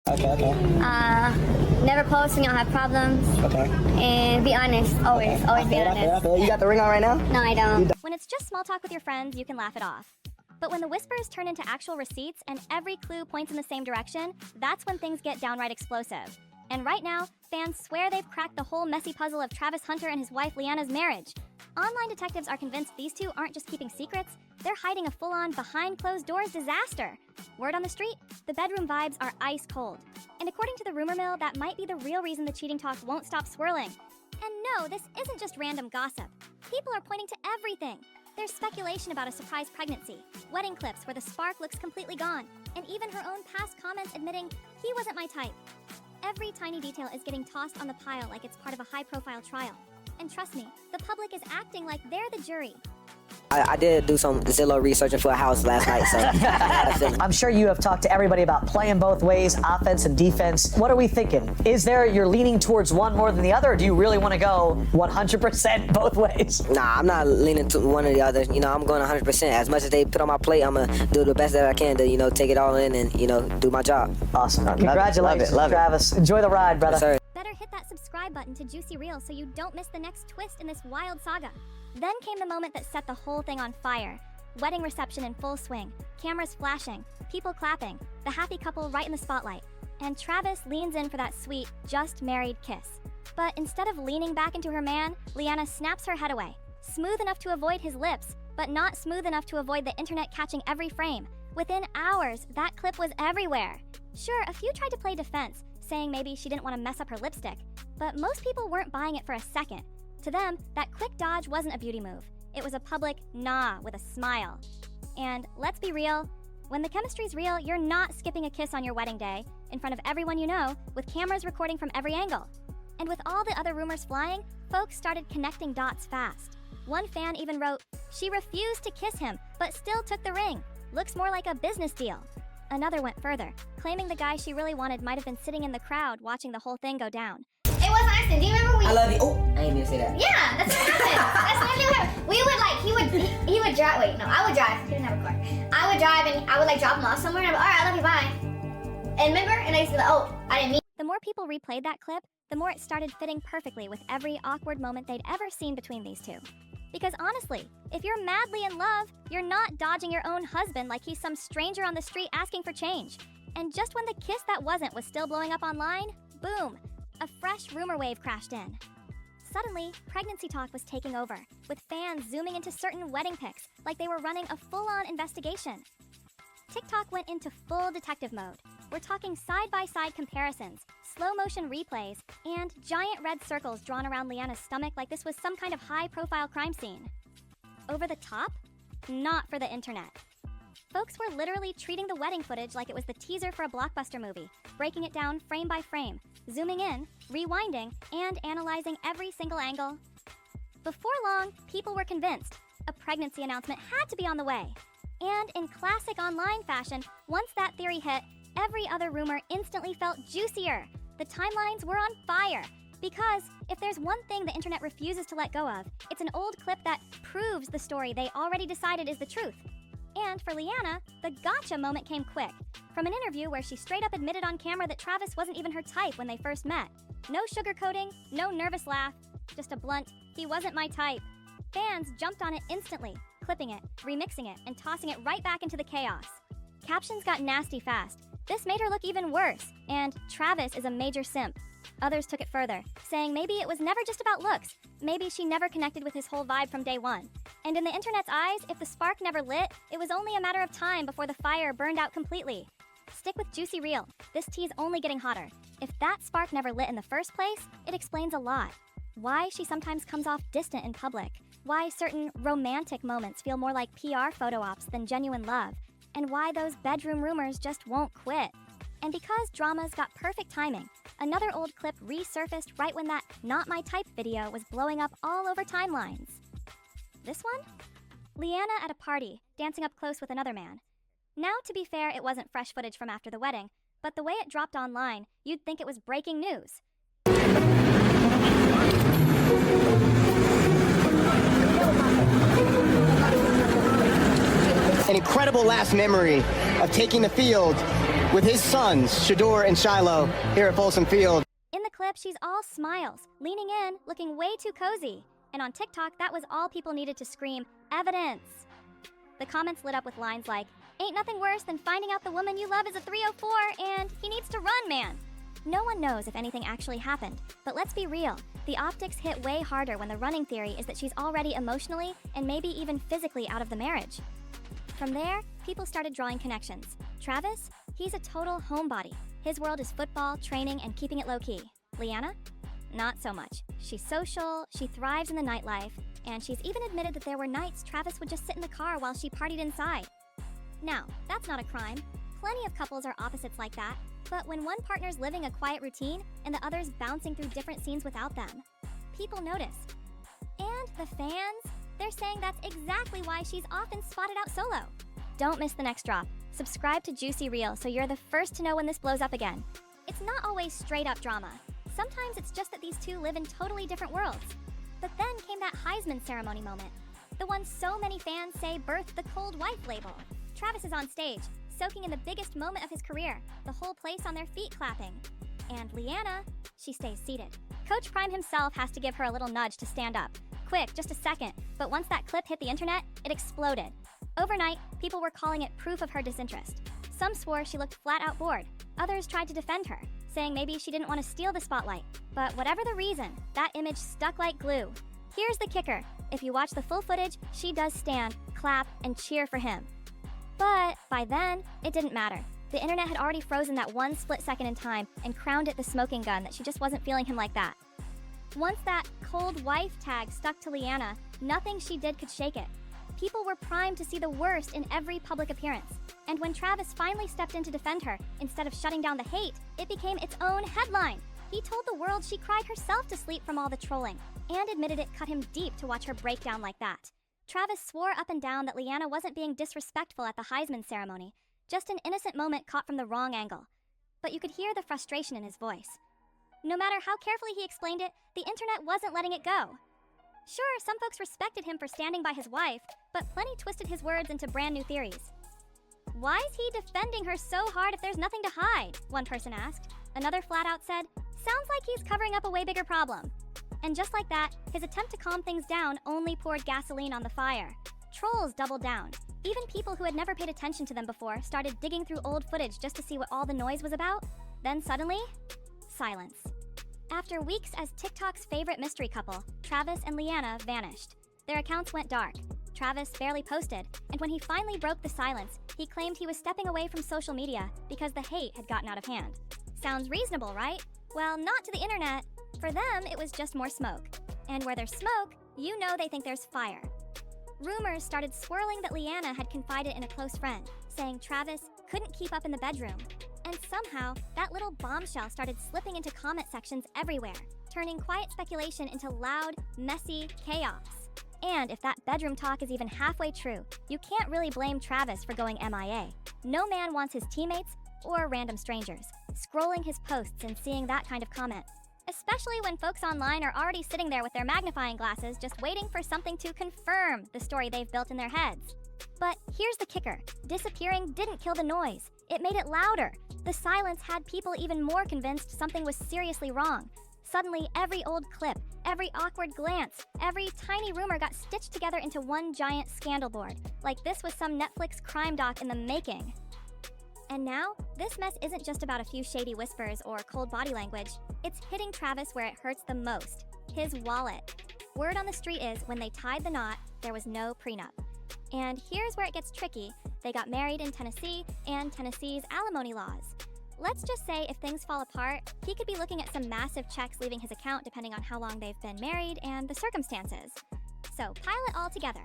Okay, okay. Never post when y'all have problems. Okay. And be honest, always be honest. You got the ring on right now? No, I don't. When it's just small talk with your friends, you can laugh it off. But when the whispers turn into actual receipts and every clue points in the same direction, that's when things get downright explosive. And right now, fans swear they've cracked the whole messy puzzle of Travis Hunter and his wife Leanna's marriage. Online detectives are convinced these two aren't just keeping secrets, they're hiding a full-on behind-closed-doors disaster. Word on the street, the bedroom vibes are ice cold. And according to the rumor mill, that might be the real reason the cheating talk won't stop swirling. And no, this isn't just random gossip. People are pointing to everything. There's speculation about a surprise pregnancy, wedding clips where the spark looks completely gone, and even her own past comments admitting, he wasn't my type. Every tiny detail is getting tossed on the pile like it's part of a high-profile trial. And trust me, the public is acting like they're the jury. I did do some Zillow researching for a house last night, so I had a feeling. I'm sure you have talked to everybody about playing both ways, offense and defense. What are we thinking? Is there, you're leaning towards one more than the other, or do you really want to go 100% both ways? Nah, I'm not leaning to one or the other. You know, I'm going 100%. As much as they put on my plate, I'm going to do the best that I can to, you know, take it all in and, you know, do my job. Awesome. Congratulations, love it. Travis. Enjoy the ride, brother. Yes, sir. Better hit that subscribe button to Juicy Reel so you don't miss the next twist in this wild saga. Then came the moment that set the whole thing on fire. Wedding reception in full swing, cameras flashing, people clapping, the happy couple right in the spotlight. And Travis leans in for that sweet, just married kiss. But instead of leaning back into her man, Leanna snaps her head away. Smooth enough to avoid his lips, but not smooth enough to avoid the internet catching every frame. Within hours, that clip was everywhere. Sure, a few tried to play defense, saying maybe she didn't want to mess up her lipstick. But most people weren't buying it for a second. To them, that quick dodge wasn't a beauty move. It was a public nah with a smile. And let's be real, when the chemistry's real, you're not skipping a kiss on your wedding day, in front of everyone you know, with cameras recording from every angle. And with all the other rumors flying, folks started connecting dots fast. One fan even wrote, "She refused to kiss him, but still took the ring. Looks more like a business deal." Another went further, claiming the guy she really wanted might have been sitting in the crowd watching the whole thing go down. It was accident. Do you remember we? I love you. Oh, I ain't even say that. Yeah, that's what happened. That's literally what happened. We would like, he would drive. Wait, no, I would drive. He didn't have a car. I would drive and I would like drop him off somewhere. And I'd be, all right, I love you, bye. And remember, and I used to be like, oh, I didn't mean. The more people replayed that clip, the more it started fitting perfectly with every awkward moment they'd ever seen between these two. Because honestly, if you're madly in love, you're not dodging your own husband like he's some stranger on the street asking for change. And just when the kiss that wasn't was still blowing up online, boom, a fresh rumor wave crashed in. Suddenly, pregnancy talk was taking over, with fans zooming into certain wedding pics like they were running a full-on investigation. TikTok went into full detective mode. We're talking side-by-side comparisons, slow-motion replays, and giant red circles drawn around Leanna's stomach like this was some kind of high-profile crime scene. Over the top? Not for the internet. Folks were literally treating the wedding footage like it was the teaser for a blockbuster movie, breaking it down frame by frame, zooming in, rewinding, and analyzing every single angle. Before long, people were convinced a pregnancy announcement had to be on the way. And in classic online fashion, once that theory hit, every other rumor instantly felt juicier. The timelines were on fire. Because if there's one thing the internet refuses to let go of, it's an old clip that proves the story they already decided is the truth. And for Leanna, the gotcha moment came quick. From an interview where she straight up admitted on camera that Travis wasn't even her type when they first met. No sugarcoating, no nervous laugh, just a blunt, "He wasn't my type." Fans jumped on it instantly, clipping it, remixing it, and tossing it right back into the chaos. Captions got nasty fast. This made her look even worse, and Travis is a major simp. Others took it further, saying maybe it was never just about looks. Maybe she never connected with his whole vibe from day one. And in the internet's eyes, if the spark never lit, it was only a matter of time before the fire burned out completely. Stick with Juicy Reel. This tea's only getting hotter. If that spark never lit in the first place, it explains a lot. Why she sometimes comes off distant in public. Why certain romantic moments feel more like PR photo ops than genuine love. And why those bedroom rumors just won't quit. And because dramas got perfect timing, another old clip resurfaced right when that "Not My Type" video was blowing up all over timelines. This one? Leanna at a party, dancing up close with another man. Now, to be fair, it wasn't fresh footage from after the wedding, but the way it dropped online, you'd think it was breaking news. An incredible last memory of taking the field with his sons, Shador and Shiloh, here at Folsom Field. In the clip, she's all smiles, leaning in, looking way too cozy. And on TikTok, that was all people needed to scream, evidence. The comments lit up with lines like, ain't nothing worse than finding out the woman you love is a 304 and he needs to run, man. No one knows if anything actually happened, but let's be real. The optics hit way harder when the running theory is that she's already emotionally and maybe even physically out of the marriage. From there, people started drawing connections. Travis? He's a total homebody. His world is football, training, and keeping it low-key. Liana? Not so much. She's social, she thrives in the nightlife, and she's even admitted that there were nights Travis would just sit in the car while she partied inside. Now, that's not a crime. Plenty of couples are opposites like that, but when one partner's living a quiet routine and the other's bouncing through different scenes without them, people notice. And the fans? They're saying that's exactly why she's often spotted out solo. Don't miss the next drop. Subscribe to Juicy Reel so you're the first to know when this blows up again. It's not always straight up drama. Sometimes it's just that these two live in totally different worlds. But then came that Heisman ceremony moment. The one so many fans say birthed the cold wife label. Travis is on stage, soaking in the biggest moment of his career, the whole place on their feet clapping. And Liana, she stays seated. Coach Prime himself has to give her a little nudge to stand up. Quick, just a second, but once that clip hit the internet, it exploded. Overnight, people were calling it proof of her disinterest. Some swore she looked flat out bored. Others tried to defend her, saying maybe she didn't want to steal the spotlight. But whatever the reason, that image stuck like glue. Here's the kicker. If you watch the full footage, she does stand, clap, and cheer for him. But by then, it didn't matter. The internet had already frozen that one split second in time and crowned it the smoking gun that she just wasn't feeling him like that. Once that cold wife tag stuck to Liana, nothing she did could shake it. People were primed to see the worst in every public appearance. And when Travis finally stepped in to defend her, instead of shutting down the hate, it became its own headline. He told the world she cried herself to sleep from all the trolling, and admitted it cut him deep to watch her break down like that. Travis swore up and down that Liana wasn't being disrespectful at the Heisman ceremony, just an innocent moment caught from the wrong angle. But you could hear the frustration in his voice. No matter how carefully he explained it, the internet wasn't letting it go. Sure, some folks respected him for standing by his wife, but plenty twisted his words into brand new theories. Why is he defending her so hard if there's nothing to hide? One person asked. Another flat out said, sounds like he's covering up a way bigger problem. And just like that, his attempt to calm things down only poured gasoline on the fire. Trolls doubled down. Even people who had never paid attention to them before started digging through old footage just to see what all the noise was about. Then suddenly, silence. After weeks as TikTok's favorite mystery couple, Travis and Liana vanished. Their accounts went dark. Travis barely posted, and when he finally broke the silence, he claimed he was stepping away from social media because the hate had gotten out of hand. Sounds reasonable, right? Well, not to the internet. For them, it was just more smoke. And where there's smoke, you know they think there's fire. Rumors started swirling that Liana had confided in a close friend, saying Travis couldn't keep up in the bedroom. And somehow, that little bombshell started slipping into comment sections everywhere, turning quiet speculation into loud, messy chaos. And if that bedroom talk is even halfway true, you can't really blame Travis for going MIA. No man wants his teammates, or random strangers, scrolling his posts and seeing that kind of comment. Especially when folks online are already sitting there with their magnifying glasses just waiting for something to confirm the story they've built in their heads. But here's the kicker. Disappearing didn't kill the noise. It made it louder. The silence had people even more convinced something was seriously wrong. Suddenly, every old clip, every awkward glance, every tiny rumor got stitched together into one giant scandal board, like this was some Netflix crime doc in the making. And now, this mess isn't just about a few shady whispers or cold body language. It's hitting Travis where it hurts the most, his wallet. Word on the street is when they tied the knot, there was no prenup. And here's where it gets tricky. They got married in Tennessee and Tennessee's alimony laws. Let's just say if things fall apart, he could be looking at some massive checks leaving his account depending on how long they've been married and the circumstances. So pile it all together.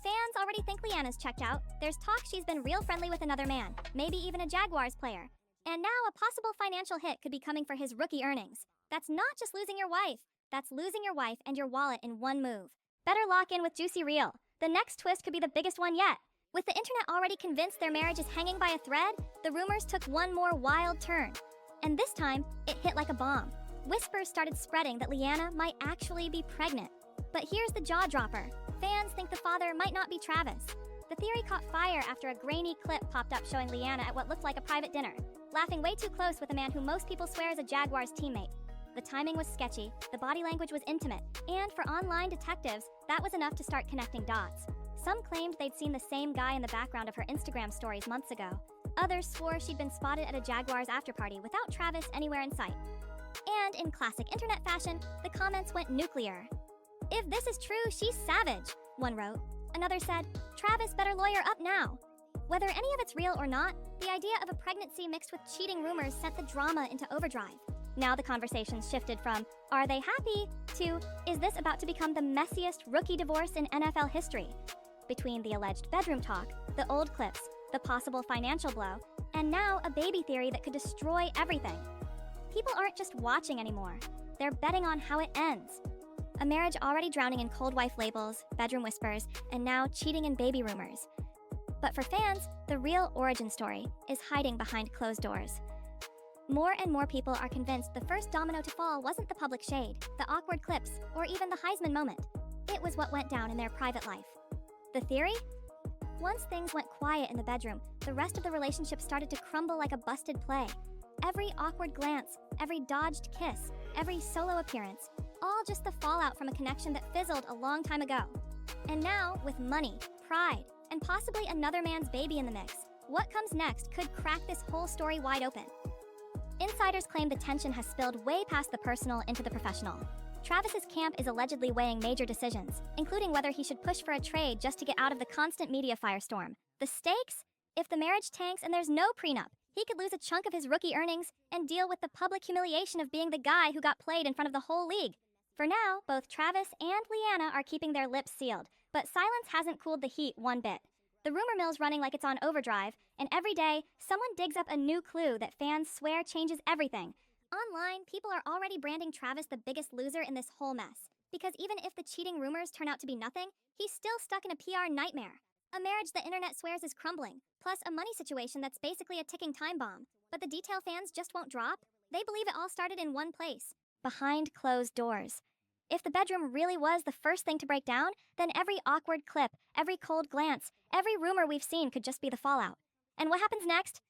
Fans already think Liana's checked out. There's talk she's been real friendly with another man, maybe even a Jaguars player. And now a possible financial hit could be coming for his rookie earnings. That's not just losing your wife. That's losing your wife and your wallet in one move. Better lock in with Juicy Reel. The next twist could be the biggest one yet. With the internet already convinced their marriage is hanging by a thread, the rumors took one more wild turn. And this time, it hit like a bomb. Whispers started spreading that Liana might actually be pregnant. But here's the jaw-dropper. Fans think the father might not be Travis. The theory caught fire after a grainy clip popped up showing Liana at what looked like a private dinner. laughing way too close with a man who most people swear is a Jaguars teammate. The timing was sketchy, the body language was intimate, and for online detectives, that was enough to start connecting dots. Some claimed they'd seen the same guy in the background of her Instagram stories months ago. Others swore she'd been spotted at a Jaguars afterparty without Travis anywhere in sight. And in classic internet fashion, the comments went nuclear. "If this is true, she's savage," one wrote. Another said, "Travis better lawyer up now." Whether any of it's real or not, the idea of a pregnancy mixed with cheating rumors sent the drama into overdrive. Now the conversations shifted from, "Are they happy?" to, "Is this about to become the messiest rookie divorce in NFL history?" Between the alleged bedroom talk, the old clips, the possible financial blow, and now a baby theory that could destroy everything. People aren't just watching anymore, they're betting on how it ends. A marriage already drowning in cold wife labels, bedroom whispers, and now cheating and baby rumors. But for fans, the real origin story is hiding behind closed doors. More and more people are convinced the first domino to fall wasn't the public shade, the awkward clips, or even the Heisman moment. It was what went down in their private life. The theory? Once things went quiet in the bedroom, the rest of the relationship started to crumble like a busted play. Every awkward glance, every dodged kiss, every solo appearance, all just the fallout from a connection that fizzled a long time ago. And now, with money, pride, and possibly another man's baby in the mix, what comes next could crack this whole story wide open. Insiders claim the tension has spilled way past the personal into the professional. Travis's camp is allegedly weighing major decisions, including whether he should push for a trade just to get out of the constant media firestorm. The stakes? If the marriage tanks and there's no prenup, he could lose a chunk of his rookie earnings and deal with the public humiliation of being the guy who got played in front of the whole league. For now, both Travis and Leanna are keeping their lips sealed, but silence hasn't cooled the heat one bit. The rumor mill's running like it's on overdrive, and every day, someone digs up a new clue that fans swear changes everything. Online, people are already branding Travis the biggest loser in this whole mess. Because even if the cheating rumors turn out to be nothing, he's still stuck in a PR nightmare. A marriage the internet swears is crumbling, plus a money situation that's basically a ticking time bomb. But the detail fans just won't drop. They believe it all started in one place, behind closed doors. If the bedroom really was the first thing to break down, then every awkward clip, every cold glance, every rumor we've seen could just be the fallout. And what happens next?